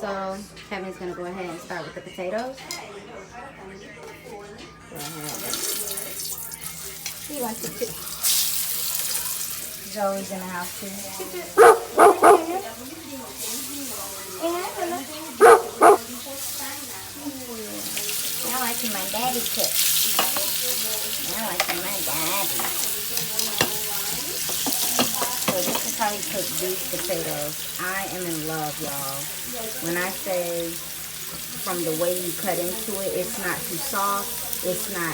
So Kevin's gonna go ahead and start with the potatoes. He wants to too. Zoe's in the house too. I like my daddy cook. I like my daddy. So this is how he cooks these potatoes. I am in love, y'all. When I say from the way you cut into it, it's not too soft. It's not,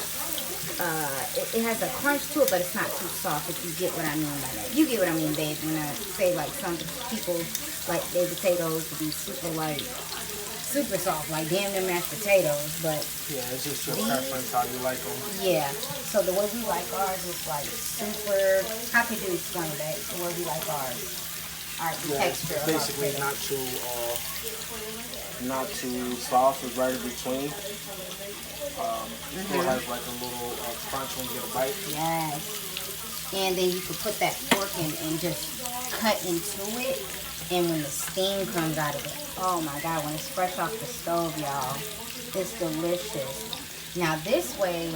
it has a crunch to it, but it's not too soft, if you get what I mean by that. You get what I mean, babe, when I say like some people like their potatoes to be super soft, like damn near mashed potatoes, but yeah, it's just your preference how you like them. Yeah, so the way we like ours is like super. How could you explain that? The way we like ours, the texture. Basically, not too soft. It's right in between. Still has like a little crunch when you get a bite. Yes, and then you can put that pork in and just cut into it. And when the steam comes out of it, oh my God, when it's fresh off the stove, y'all, it's delicious. Now this way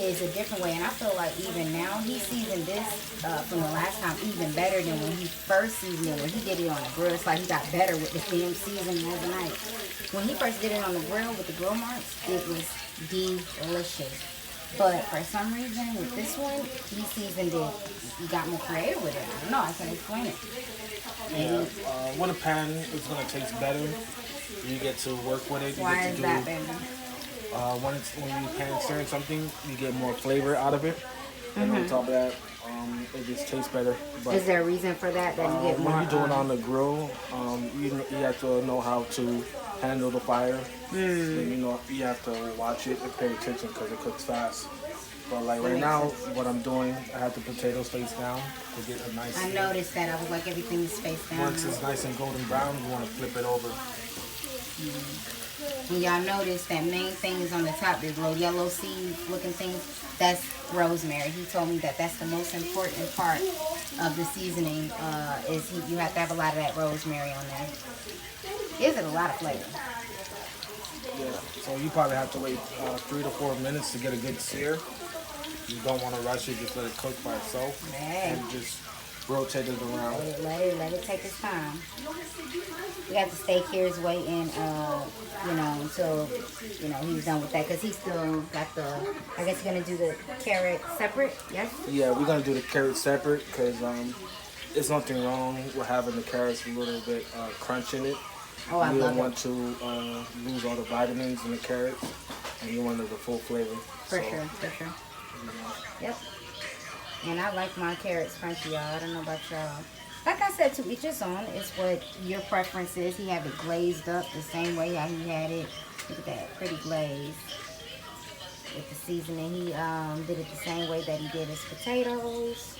is a different way, and I feel like even now he seasoned this from the last time even better than when he first seasoned it. When he did it on the grill, it's like he got better with the steam seasoning overnight. When he first did it on the grill with the grill marks, it was delicious. But for some reason, with this one, he seasoned it. He got more creative with it. I don't know. I can't explain it. Yeah, with a pan, it's gonna taste better. You get to work with it. Why is that, baby? When you pan sear something, you get more flavor out of it. And on top of that, it just tastes better. But, is there a reason for that? That you get more? When you do it on the grill, you have to know how to handle the fire. And, you have to watch it and pay attention because it cooks fast. But like right now, what I'm doing, I have the potatoes face down to get a nice. I noticed that. I was like, everything's face down. Once it's nice and golden brown, you want to flip it over. And y'all notice that main thing is on the top. There's little yellow seed looking things. That's rosemary. He told me that that's the most important part of the seasoning. You have to have a lot of that rosemary on there. Gives it a lot of flavor. Yeah. So you probably have to wait 3 to 4 minutes to get a good sear. You don't want to rush it, just let it cook by itself. And just rotate it around. Let it take its time. We got the steak here is waiting, until, he's done with that. Because he's still got I guess he's going to do the carrot separate, yes? Yeah, we're going to do the carrot separate because there's nothing wrong with having the carrots a little bit crunch in it. Oh, I love it. You don't want to lose all the vitamins in the carrots, and you want the full flavor. For sure. Yep. And I like my carrots crunchy, y'all. I don't know about y'all. Like I said, to each his own. It's what your preference is. He had it glazed up the same way how he had it. Look at that, pretty glaze. With the seasoning, he did it the same way that he did his potatoes.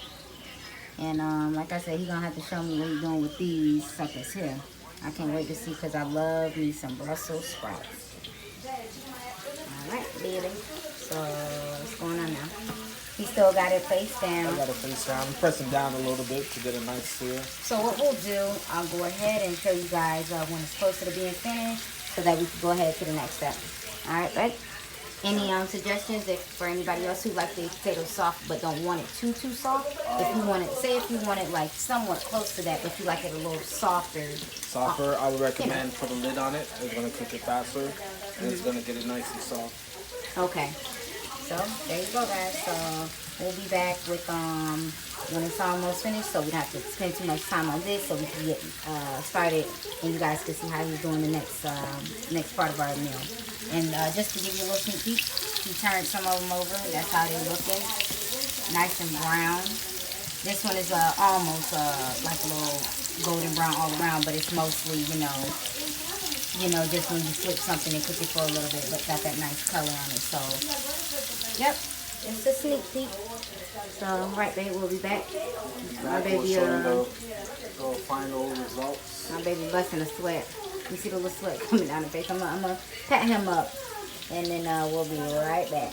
And like I said, he's going to have to show me what he's doing with these suckers here. I can't wait to see because I love me some Brussels sprouts. Alright, baby. So, what's going on now? He still got it face down. I got it face down. I'm pressing down a little bit to get a nice sear. So what we'll do, I'll go ahead and show you guys when it's closer to being finished so that we can go ahead to the next step. Alright, right? Any suggestions for anybody else who like their potatoes soft but don't want it too soft? If you want it like somewhat close to that, but you like it a little softer. Softer, I would recommend put a lid on it. It's going to cook it faster, and it's going to get it nice and soft. Okay. So there you go, guys. So we'll be back with when it's almost finished. So we don't have to spend too much time on this, so we can get started, and you guys can see how he's doing the next part of our meal. And just to give you a little sneak peek, he turned some of them over. That's how they're looking, nice and brown. This one is almost like a little golden brown all around, but it's mostly, just when you flip something and cook it for a little bit, but got that nice color on it. So, yep, it's a sneak peek. So, right, babe, we'll be back. My baby, the final results. My baby busting a sweat. You see the little sweat coming down the face. I'm gonna pat him up, and then we'll be right back.